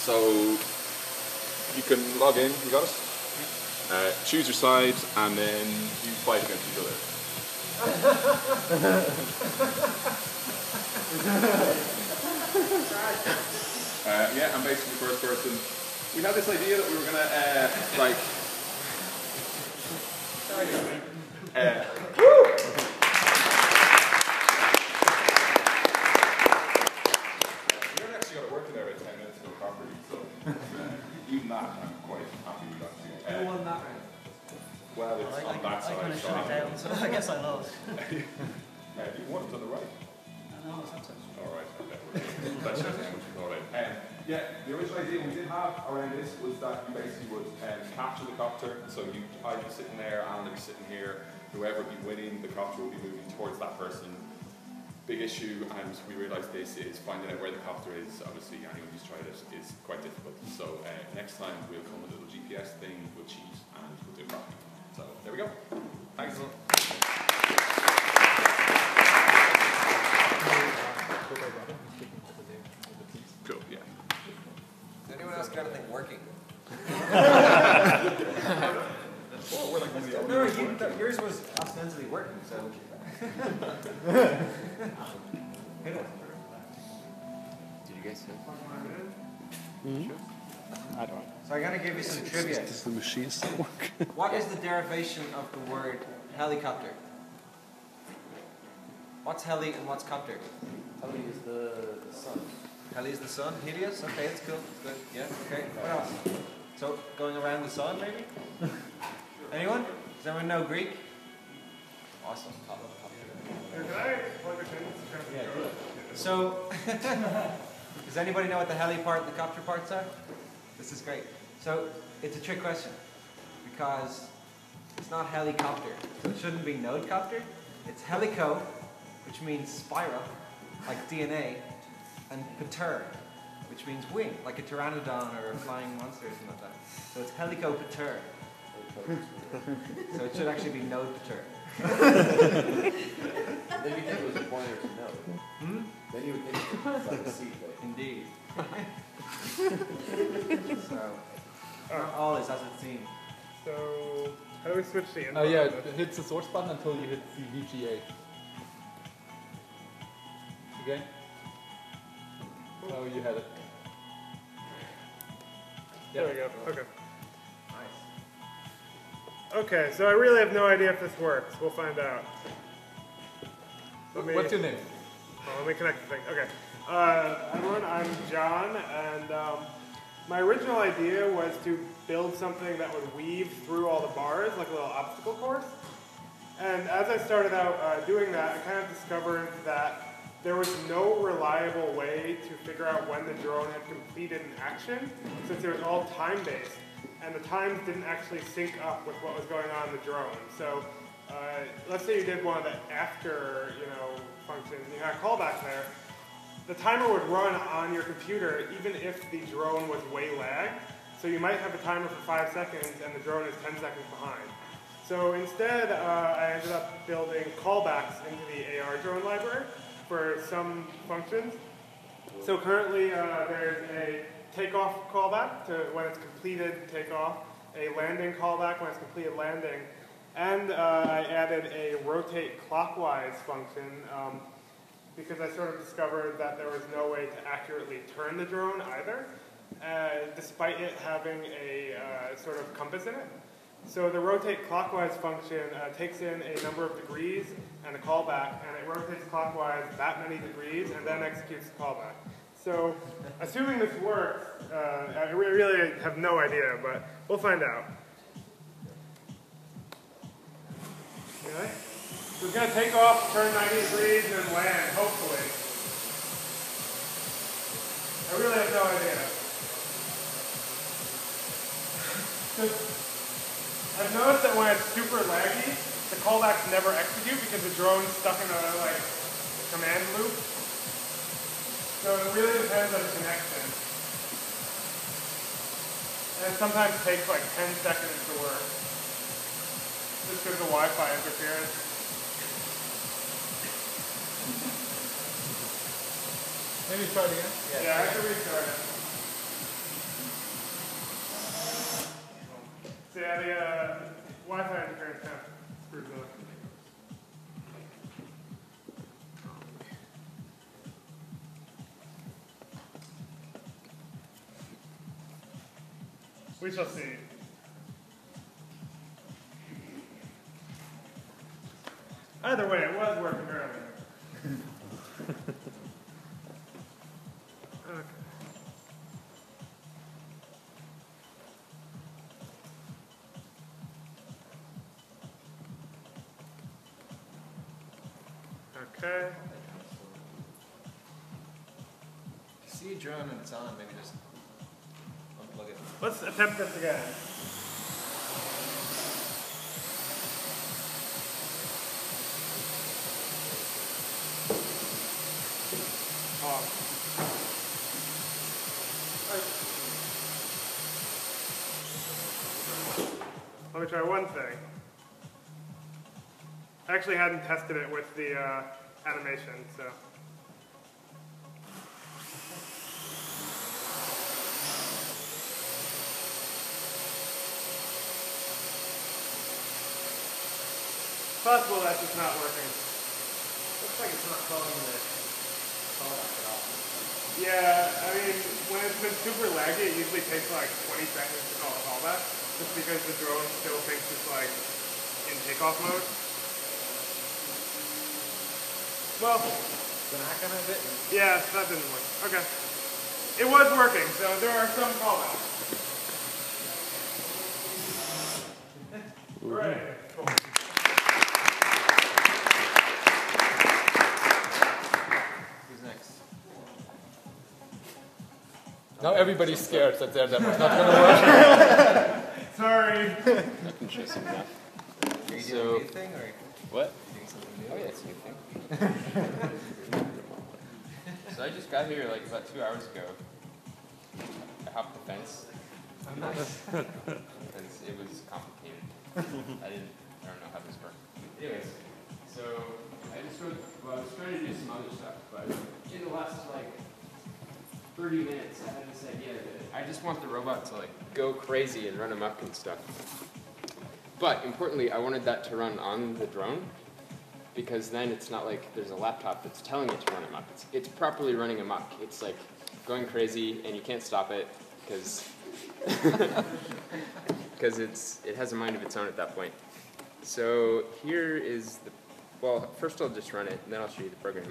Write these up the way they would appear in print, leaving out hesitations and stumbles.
So you can log in, you got it? Choose your side and then you fight against each other. Yeah, I'm basically first person. We had this idea that we were going to, You're actually going to work in there about 10 minutes ago properly, so even that, I'm quite happy with that too. Who won that round? Well, it's on that side. I kind of shut it down, so I guess I lost. You won it on the right. I know, it's not Alright, that shows how much you thought about it. Yeah, the original idea we did have around this was that you basically would capture the copter, so I'd be sitting there, Alan would be sitting here, whoever would be winning, the copter would be moving towards that person. Big issue, and we realised this is finding out where the copter is. Obviously, anyone who's tried it is quite difficult. So next time we'll come with a little GPS thing, we'll cheat, and we'll do it properly. So there we go. Thanks. Cool, yeah. Is anyone else got anything working? No, yours was ostensibly working, so. Did you guys see? I don't know. So I'm going to give you some trivia. Does the machine still work? What is the derivation of the word helicopter? What's heli and what's copter? Heli is the sun. Heli is the sun. Helios? Okay, that's cool. That's good. Yeah, okay. What else? So, going around the sun, maybe? Anyone? Does anyone know Greek? Awesome. Yeah, good. So, does anybody know what the heli part and the copter parts are? This is great. So, it's a trick question. Because it's not helicopter. So it shouldn't be nodecopter. It's helico, which means spiral, like DNA, and pater, which means wing, like a pteranodon or a flying monster or something like that. So it's helicopater. So it should actually be nodepater. Then you think it was a pointer to node. Then you would think it was like a seed. Indeed. So, not all is as it seems. So, how do we switch the input? Oh yeah, hit the source button until you hit the VGA. Okay? Oh, you had it. There we go. Okay. Nice. Okay, so I really have no idea if this works. We'll find out. What's your name? Let me connect the thing. Okay. Everyone, I'm John, and my original idea was to build something that would weave through all the bars, like a little obstacle course. And as I started out doing that, I kind of discovered that there was no reliable way to figure out when the drone had completed an action, since it was all time-based, and the times didn't actually sync up with what was going on in the drone. So let's say you did one of the after, functions, and you had a callback there. The timer would run on your computer even if the drone was way lagged. So you might have a timer for 5 seconds and the drone is 10 seconds behind. So instead, I ended up building callbacks into the AR drone library for some functions. So currently, there's a takeoff callback to when it's completed takeoff, a landing callback when it's completed landing, and I added a rotate clockwise function because I sort of discovered that there was no way to accurately turn the drone either, despite it having a sort of compass in it. So the rotate clockwise function takes in a number of degrees and a callback, and it rotates clockwise that many degrees and then executes the callback. So assuming this works, I really have no idea, but we'll find out. Okay. So it's going to take off, turn 90 degrees, and then land, hopefully. I really have no idea. I've noticed that when it's super laggy, the callbacks never execute because the drone's stuck in a command loop. So it really depends on the connection. And it sometimes takes like 10 seconds to work. Just because of Wi-Fi interference. Maybe try it again? Yeah, I can restart it. We shall see. Either way, it was working earlier. Okay. Okay. If you see a drone and it's on, maybe just unplug it. Let's attempt this again. Let me try one thing. I actually hadn't tested it with the animation, so. It's possible that's just not working. Looks like it's not calling the callback at all. Yeah, I mean, when it's been super laggy, it usually takes like 20 seconds to call a callback, just because the drone still thinks it's like in takeoff mode. Well, Gonna hack on it a bit? yeah, that didn't work. Okay. It was working, so there are some callbacks. Right. Cool. Who's next? Now everybody's scared that their demo's not going to work. Sorry. I can show some now. Are you doing a new thing or? What? Are you doing something new? Oh yeah, it's a new thing. So I just got here like about 2 hours ago. I hopped the fence. Oh, nice. Because it was complicated. I don't know how this works. Anyways, so I was trying to do some other stuff, but in the last like 30 minutes I had this idea that I just want the robot to like go crazy and run amok and stuff. But importantly, I wanted that to run on the drone, because then it's not like there's a laptop that's telling it to run amok. It's properly running amok. It's like going crazy and you can't stop it because it has a mind of its own at that point. So here is the, well, first I'll just run it and then I'll show you the program.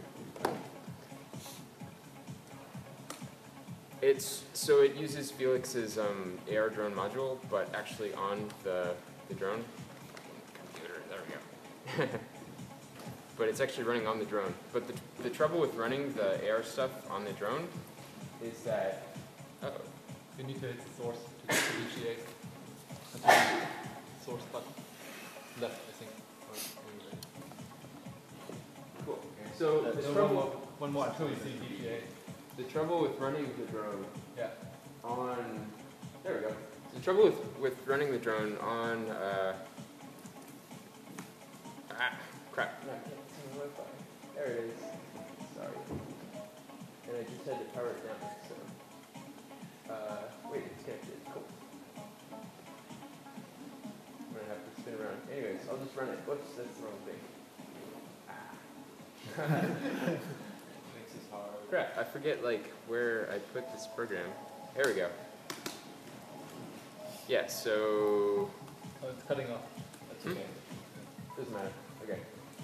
So it uses Felix's AR drone module, but actually on the drone. Computer, there we go. But it's actually running on the drone. But the trouble with running the AR stuff on the drone is that, You need to hit the source to get the VGA. Source button. Left, I think. cool. So the trouble, one more until you see VGA. the trouble with running the drone Yeah. on, there we go. The trouble with running the drone on, crap. No, I can't see my Wi-Fi. There it is. Sorry. And I just had to power it down, so. Wait, it's connected. Cool. I'm gonna have to spin around. Anyways, I'll just run it. Whoops, that's the wrong thing. Makes this hard. Crap, I forget like where I put this program. There we go. Yeah, so Oh, it's cutting off. That's Hmm? okay. doesn't matter. Okay.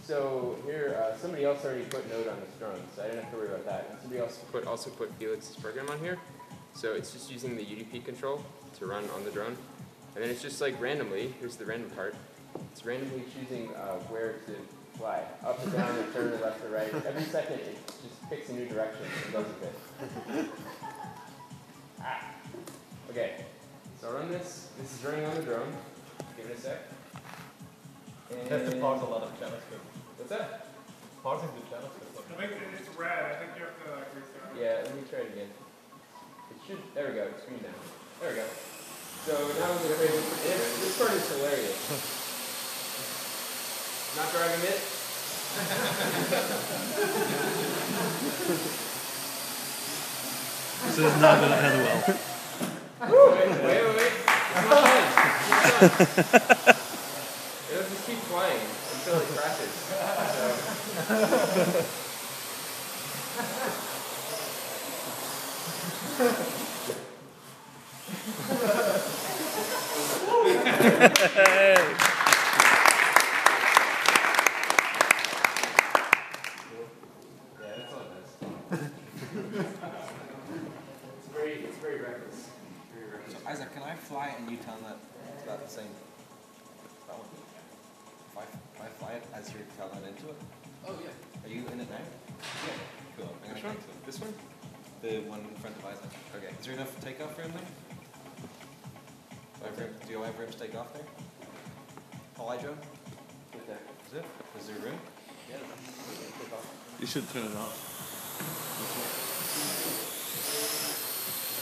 So here, somebody else already put Node on this drone, so I didn't have to worry about that. And somebody else also put Felix's program on here. So it's just using the UDP control to run on the drone. And then it's just like randomly, here's the random part. It's randomly choosing where to fly. Up or down, or turn, or left or right. Every second it just picks a new direction and does a bit. Okay. So I'll run this. This is running on the drone. Give it a sec. You have to parse a lot of JavaScript. What's that? Parsing the JavaScript. I think it's red. I think you have to like restart. Yeah, let me try it again. It should, there we go, it's green now. There we go. So now I'm going to play this part is hilarious. Not driving it. This is not going to end well. Wait. It's not done. It's not done. It'll just keep flying until it crashes. So. that's all it does. It's very reckless. Very reckless. So Isaac, can I fly and you tell that it's about the same? That one. If I fly it as you're telling it into it? Oh yeah. Are you in it now? Yeah. Cool. I'm gonna connect to it. This one? The one in front of Isaac. Okay. Is there enough takeoff room there? Do you have room to take off there? Paul Joe? Right there. Is it? Is there room? Yeah. Take off. You should turn it off.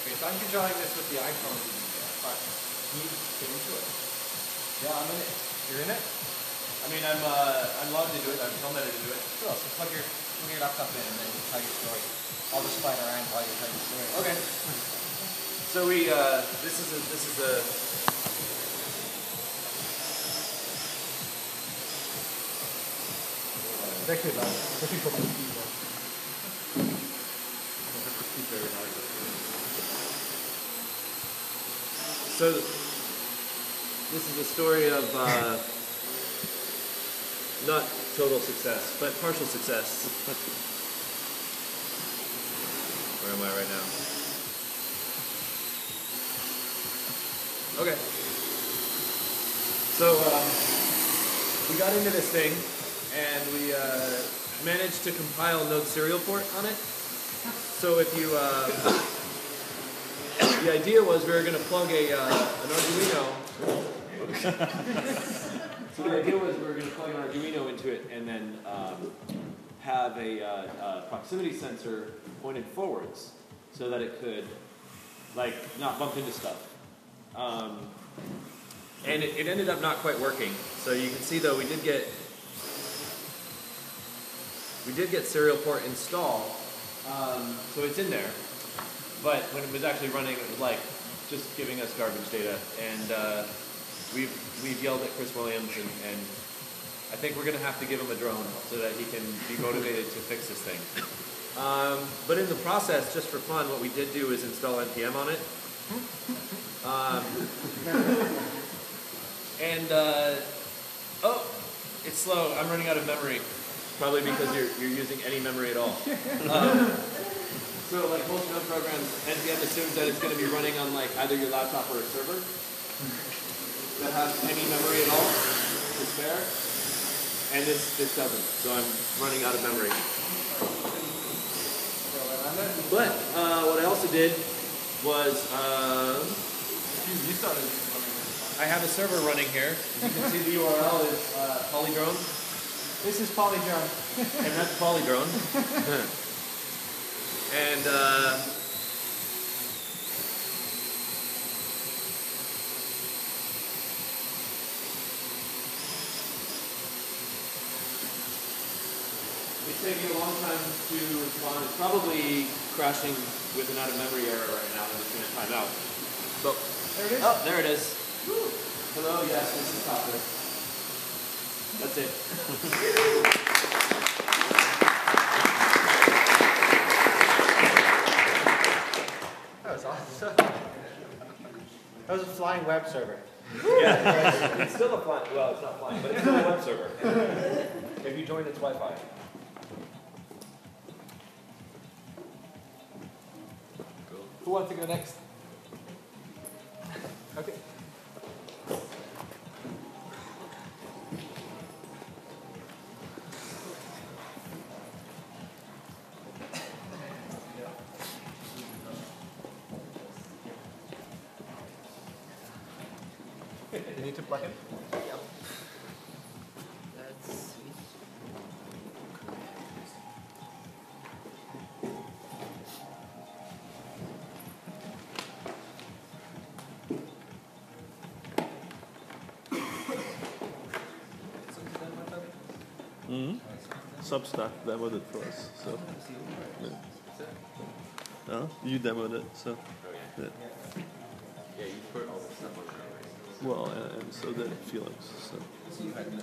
Okay, so I'm controlling this with the iPhone. But can you get into it? Yeah, I'm in it. You're in it? I mean, I'm logged into it. I'm helmeted into it. Cool. So plug your laptop in and then tell your story. I'll just fly around while you tell your story. Okay. So we this is a Actually, no. Looking for my keyboard. So this is a story of not total success, but partial success. Where am I right now? Okay. So we got into this thing, and we managed to compile Node serial port on it. So if you the idea was we were going to plug an Arduino. So the idea was we were going to plug an Arduino into it and then have a proximity sensor pointed forwards so that it could like not bump into stuff. And it ended up not quite working. So you can see though we did get serial port installed. So it's in there. But when it was actually running, it was like just giving us garbage data. And we've yelled at Chris Williams, and I think we're going to have to give him a drone so that he can be motivated to fix this thing. But in the process, just for fun, what we did do is install NPM on it. Oh, it's slow. I'm running out of memory. Probably because you're using any memory at all. So like most Node programs, NPM assumes that it's going to be running on like either your laptop or a server that has any memory at all to spare, and this doesn't. So I'm running out of memory. But what I also did was I have a server running here. As you can see, the URL is Polydrone. This is Polydrone. And that's Polydrone. And it's taking a long time to respond. It's probably crashing with an out of memory error right now, and it's going to time out. So there it is. Oh, there it is. Woo. Hello, yes, this is Copter. That's it. That was awesome. That was a flying web server. Yeah, it's still a flying, well, it's not flying, but it's still a web server. If you join its Wi-Fi. Cool. Who wants to go next? Okay. You need to plug in? Yep. Let's see. Substack demoed it for us, so. Yeah. No? You demoed it, so. Yeah. Yeah, you put all the stuff on there. Well, and so did Felix, so. So you put no or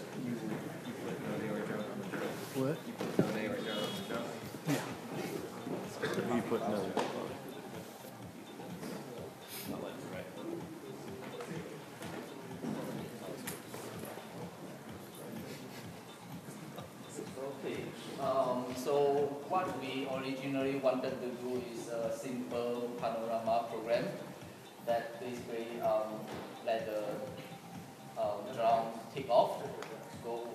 Joe on the job. What? You put no or Joe on the job. So he put no. I'll let you write. what we originally wanted to do is a simple panorama program that basically let the drone take off, go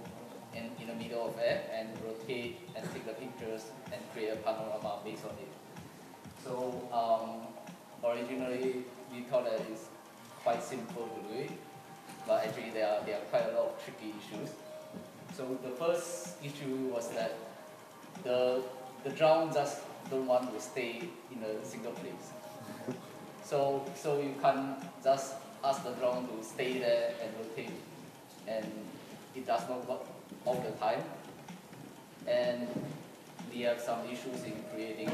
in the middle of air and rotate and take the pictures and create a panorama based on it. So originally we thought that it's quite simple to do it, but actually there are quite a lot of tricky issues. So the first issue was that the drone just don't want to stay in a single place. So you can't just ask the drone to stay there and rotate, and it does not work all the time. And we have some issues in creating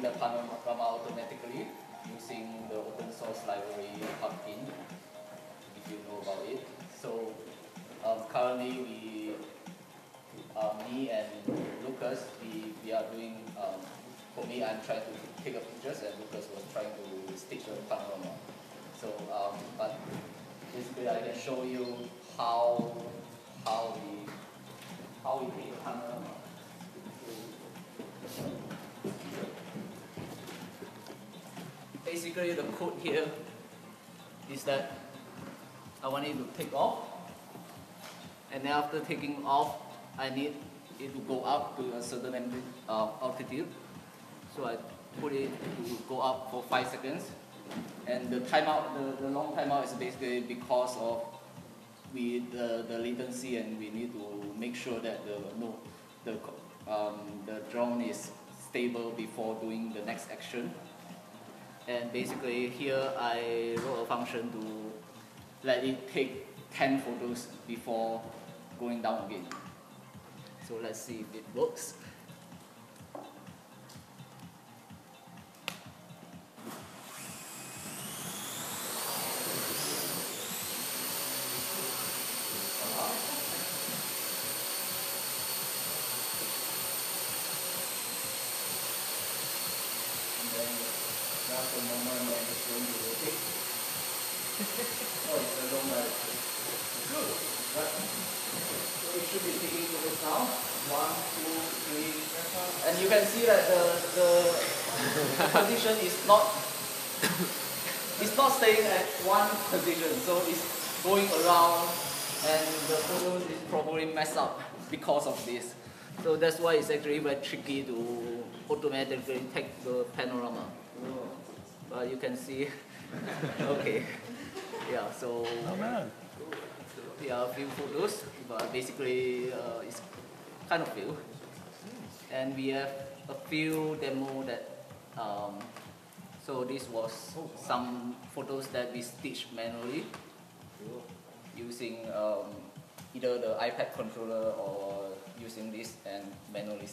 the panorama automatically using the open source library plugin, if you know about it. So currently me and Lucas, we are doing, for me I'm trying to take pictures and Lucas was trying to stitch a panorama. So, but basically I can show you how we take a panorama. Basically the code here is that I want it to take off, and then after taking off I need it to go up to a certain altitude. So I put it to go up for 5 seconds, and the timeout, the long timeout is basically because of the latency, and we need to make sure that the drone is stable before doing the next action. And basically here I wrote a function to let it take 10 photos before going down again. So let's see if it works. That's the moment when it's going to rotate. Oh, it's a long way. Good. So it should be taking photos now. 1, 2, 3. And you can see that the position is not staying at one position. So it's going around, and the photo is probably messed up because of this. So that's why it's actually very tricky to automatically take the panorama. But you can see, okay, yeah, so, yeah, a few photos, but basically it's kind of few. And we have a few demo that, so this was some photos that we stitched manually using either the iPad controller or using this and manually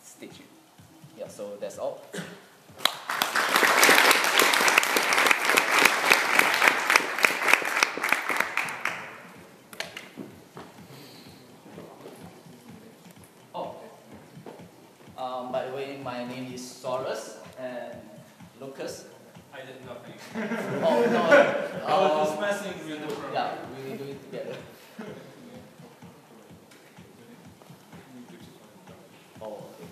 stitch it. Yeah, so that's all. By the way, my name is Saurus, and Lucas. I did nothing. Oh, no. I was just messing with the program. Yeah, we will do it together. Oh, okay.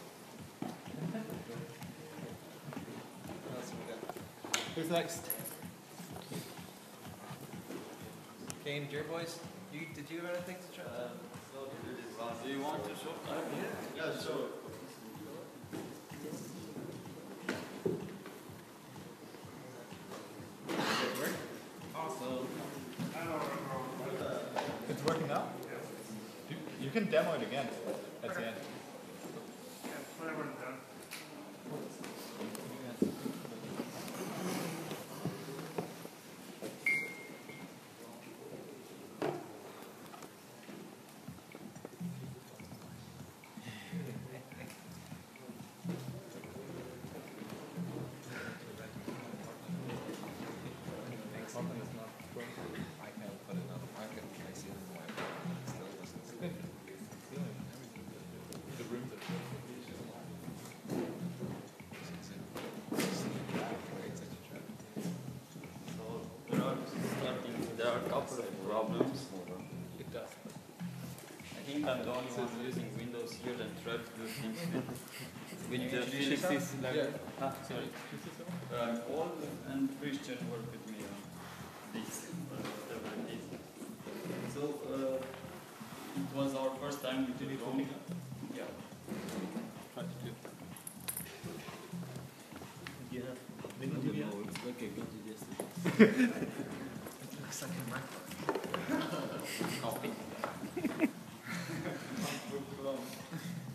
Who's next? Kane, your boys? Did you have anything to try? Do you want to show? Yeah, sure. Awesome. It's working now? You can demo it again at the end. Yeah, whenever it's done. Something is not working. I can put it on. I see it in my still doesn't. The rooms are There are a couple of problems. It does. I think I'm the only one using Windows Windows here and try to do things with the introduce Felix's library. Yeah. Sorry. Paul and Christian work with me on this, whatever it is. So it was our first time with the drone. Yeah. Try to do. Yeah. It's like a good It looks like a MacBook. copy.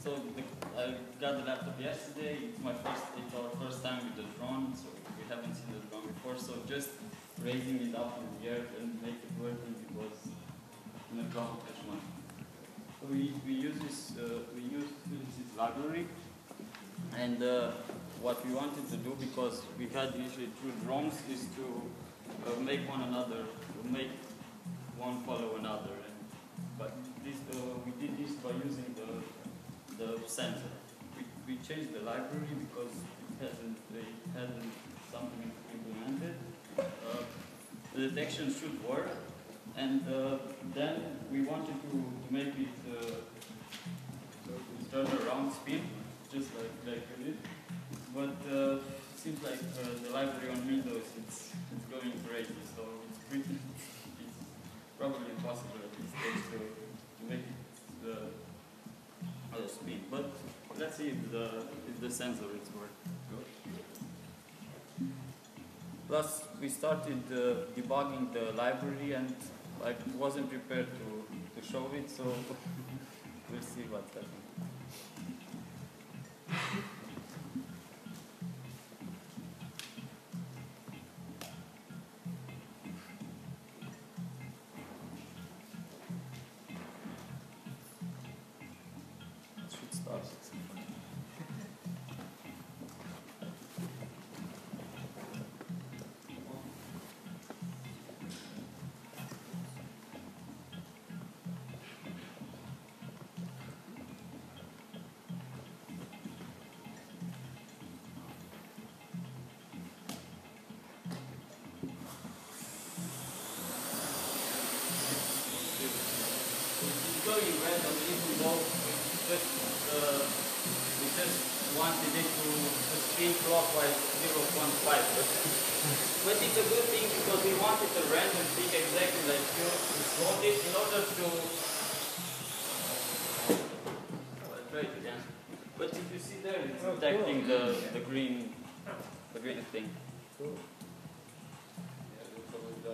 So I got the laptop yesterday. It's our first time with the drone, so we haven't seen the drone before. So just raising it up in the air and make it working, it was in a drone one. So we use Felix's library, and what we wanted to do, because we had usually two drones, is to make make one follow another. But this, we did this by using the sensor. We changed the library because it hadn't something implemented. The detection should work, and then we wanted to make it turn around speed, just like we did. But seems like the library on Windows it's going crazy, so it's probably impossible at this stage to make it the speed. But let's see if the sensor is working. Plus, we started debugging the library, and I wasn't prepared to show it, so we'll see what's happening. Going random, even though we just wanted it to spin clockwise 0.5, but it's a good thing because we wanted a random thing exactly like you wrote it in order to. I'll try it again. But if you see there, it's detecting the green thing.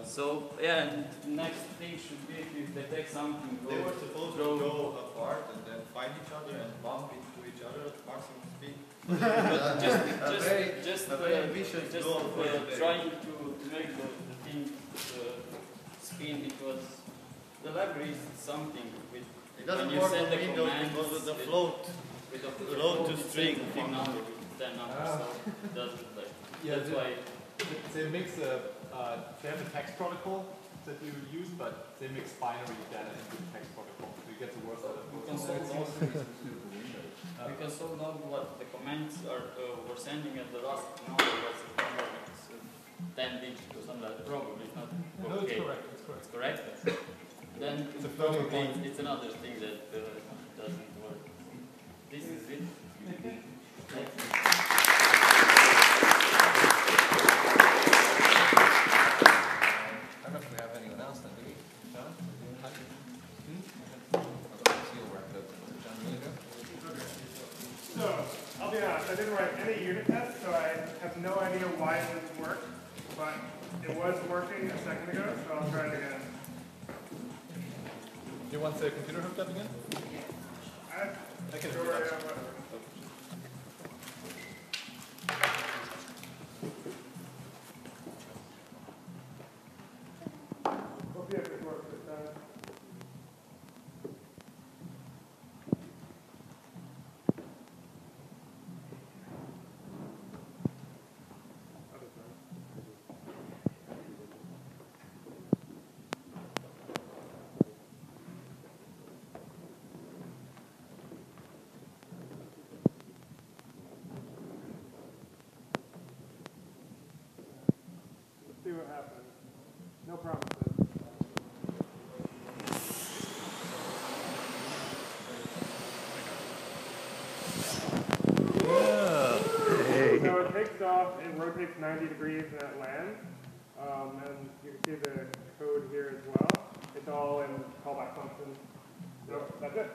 So yeah, and next thing should be if you detect something. They were supposed to go apart and then find each other and bump into each other at maximum speed. Trying to make the thing spin, because the library is something with. It doesn't when you work send on the Windows commands, because of the float. With the float to string. Big number with 10 numbers, so it doesn't like. Yeah, that's why. They mix they have a text protocol that you use, but they mix binary data into the text protocol, so you get the worst out of We both. can solve now what the commands were sending at the last number was 10 digits or something like that. Probably not. No, Okay. it's correct. It's correct. It's correct. Then It's a floating point. it's another thing that doesn't work. This is it. I don't know if we have anyone else then, do we? John? So, I'll be honest, I didn't write any unit tests, so I have no idea why it didn't work, but it was working a second ago, so I'll try it again. Do you want the computer hooked up again? I can sure do that. am, but we'll see if it works this time. Let's see what happens. No promises. rotates 90 degrees and it lands. And you can see the code here as well. It's all in callback functions. So that's it.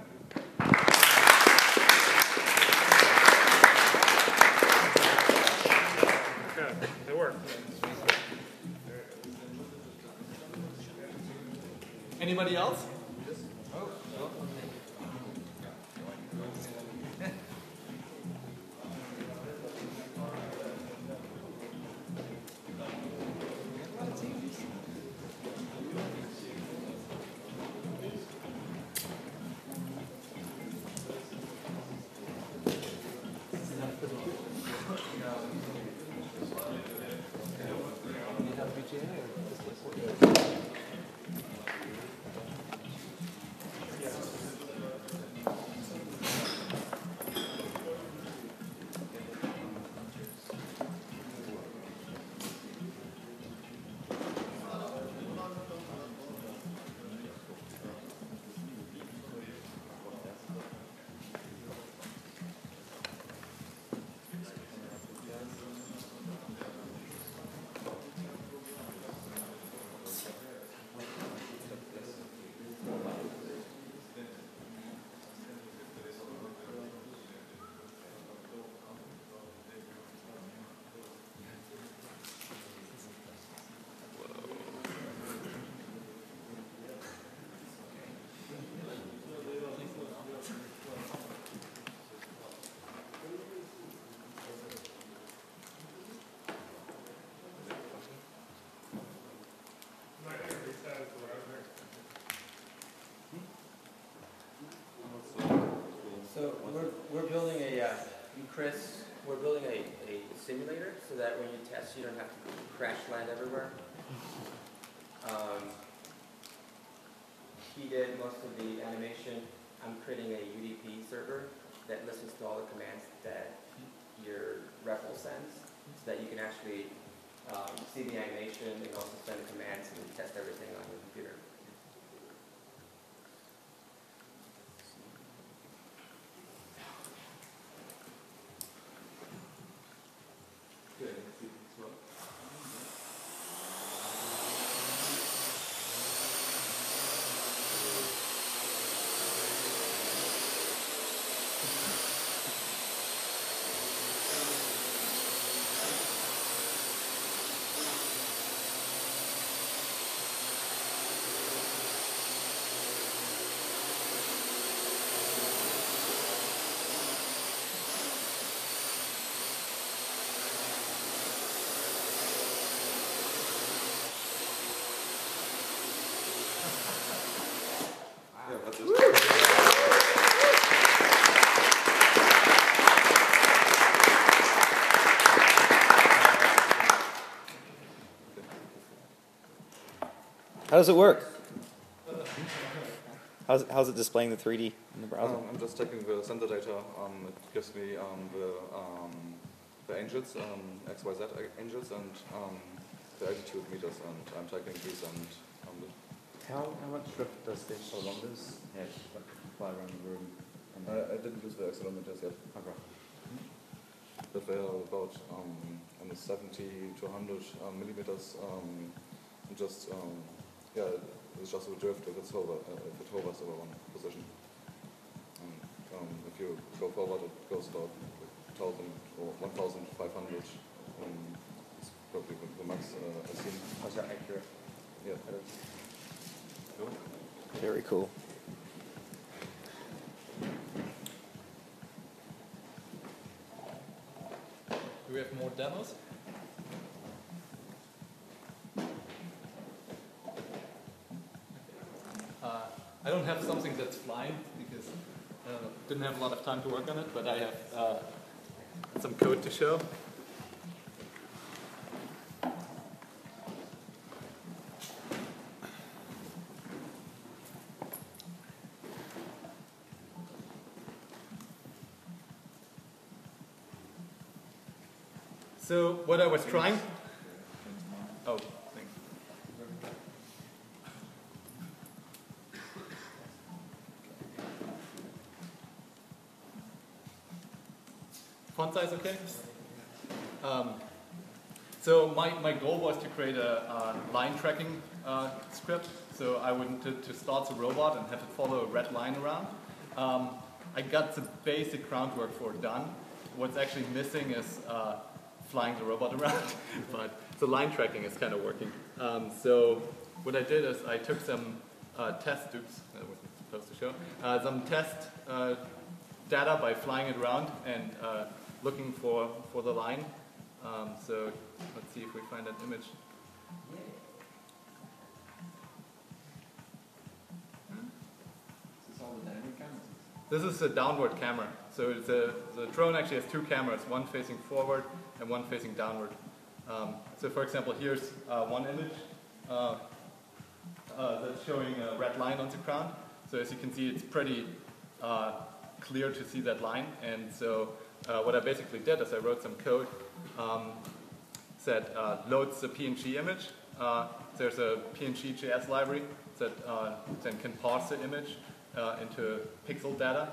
Okay, it worked. Anybody else? So we're building we're building a simulator so that when you test, you don't have to crash land everywhere. He did most of the animation. I'm creating a UDP server that listens to all the commands that your REPL sends, so that you can actually see the animation and also send the commands and test everything on your computer. How does it work? How's it displaying the 3D in the browser? I'm just checking the sensor data. It gives me the angles, XYZ angles, and the altitude meters, and I'm checking these. And how much drift does this accelerometers have fly around the room? I didn't use the accelerometers yet. Okay. But they are about 70 to 100 millimeters. Just yeah, it's just a drift if it hovers over one position. If you go forward, it goes about 1,000 or 1,500. It's probably the max I've seen. How's that accurate? Yeah. Cool. Very cool. Do we have more demos? I don't have something that's flying because didn't have a lot of time to work on it, but I have some code to show. So what I was trying... Oh, thanks. Font size okay? So my goal was to create a line tracking script. So I wanted to start the robot and have it follow a red line around. I got the basic groundwork for it done. What's actually missing is flying the robot around, but the line tracking is kind of working. So what I did is I took some test, oops, that wasn't supposed to show, some test data by flying it around and looking for the line. So let's see if we find that image. This is a downward camera. So the drone actually has two cameras, one facing forward and one facing downward. So for example, here's one image that's showing a red line on the ground. So as you can see, it's pretty clear to see that line. And so what I basically did is I wrote some code that loads the PNG image. There's a PNG.js library that then can parse the image into pixel data.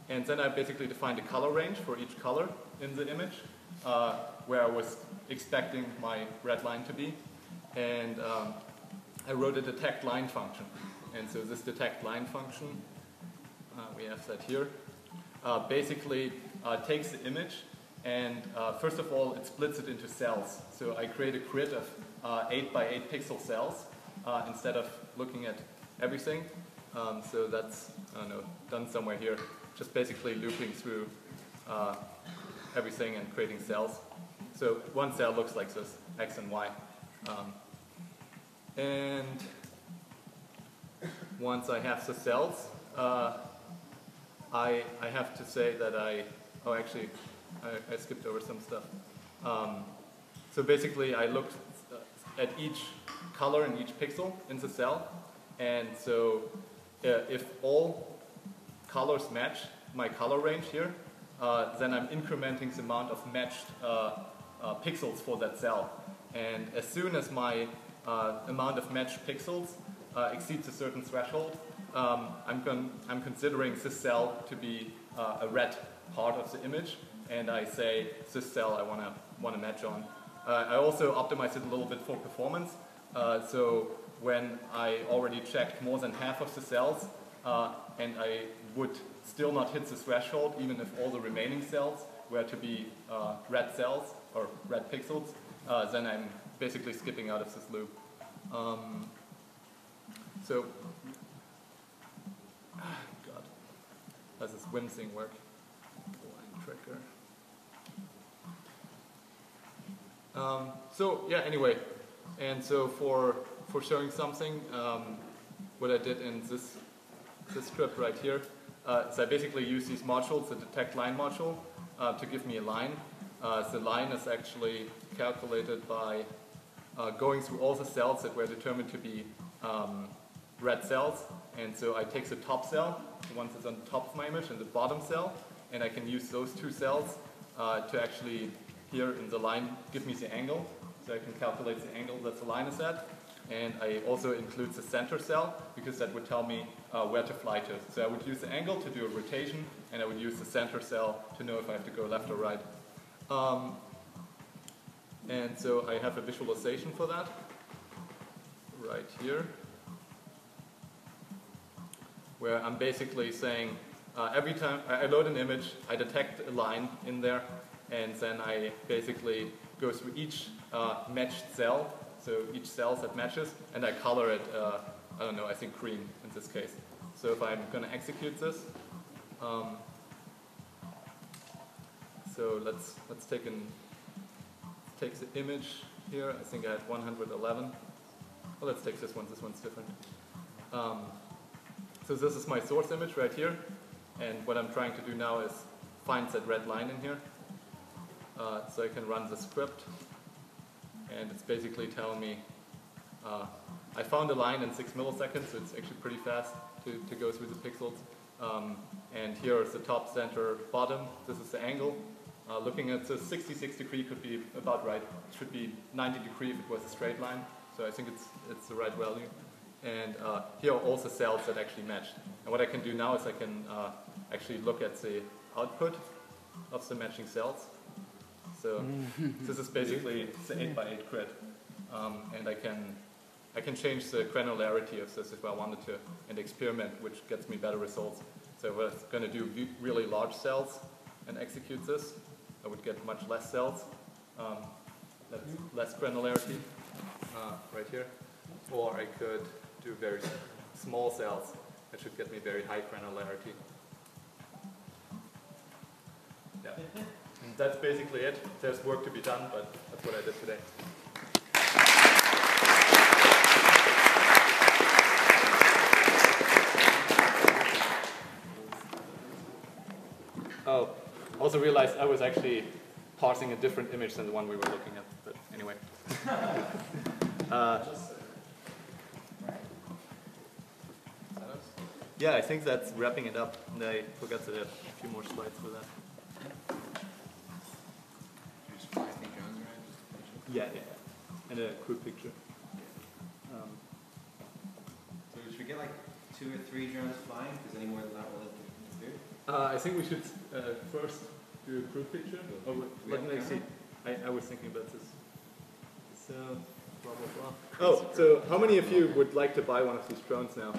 And then I basically defined a color range for each color in the image, where I was expecting my red line to be. And I wrote a detect line function. And so this detect line function, we have that here, basically takes the image and first of all it splits it into cells. So I create a grid of 8 by 8 pixel cells instead of looking at everything. So that's, I don't know, done somewhere here, just basically looping through everything and creating cells. So one cell looks like this, X and Y. And once I have the cells, I have to say that I skipped over some stuff. So basically I looked at each color in each pixel in the cell, and so if all colors match my color range here, then I'm incrementing the amount of matched pixels for that cell. And as soon as my amount of matched pixels exceeds a certain threshold, I'm considering this cell to be a red part of the image, and I say this cell I want to match on. I also optimize it a little bit for performance. So when I already checked more than half of the cells, and I would still not hit the threshold, even if all the remaining cells were to be red cells or red pixels, then I'm basically skipping out of this loop. So, God, how does this Wim thing work? Line tracker. So yeah, anyway, and so for showing something, what I did in this script right here, so I basically use these modules, the detect line module, to give me a line. The line is actually calculated by going through all the cells that were determined to be red cells, and so I take the top cell, the one that's on the top of my image, and the bottom cell, and I can use those two cells to actually, here in the line, give me the angle, so I can calculate the angle that the line is at. And I also include the center cell, because that would tell me where to fly to. So I would use the angle to do a rotation, and I would use the center cell to know if I have to go left or right. And so I have a visualization for that, right here, where I'm basically saying, every time I load an image, I detect a line in there, and then I basically go through each matched cell, so each cell that matches, and I color it, I don't know, I think green in this case. So if I'm going to execute this, so let's take the image here. I think I had 111. Well, let's take this one. This one's different. So this is my source image right here, and what I'm trying to do now is find that red line in here. So I can run the script, and it's basically telling me I found a line in 6 milliseconds, so it's actually pretty fast to go through the pixels. And here is the top, center, bottom. This is the angle. Looking at the 66 degree could be about right. It should be 90 degree if it was a straight line. So I think it's the right value. And here are all the cells that actually matched. And what I can do now is I can actually look at the output of the matching cells. So this is basically the 8x8 grid, and I can change the granularity of this if I wanted to, and experiment, which gets me better results. So if I was going to do really large cells and execute this, I would get much less cells. That's less granularity right here. Or I could do very small cells. That should get me very high granularity. Yeah. And that's basically it. There's work to be done, but that's what I did today. Oh, also realized I was actually parsing a different image than the one we were looking at, but anyway. Yeah, I think that's wrapping it up, and I forgot to add a few more slides for that. Yeah, and a quick picture. So should we get like 2 or 3 drones flying? Because any more than that will interfere? I think we should first do a crew picture. Oh, let me see. I was thinking about this. So, blah, blah, blah. Oh, so how many of you would like to buy one of these drones now?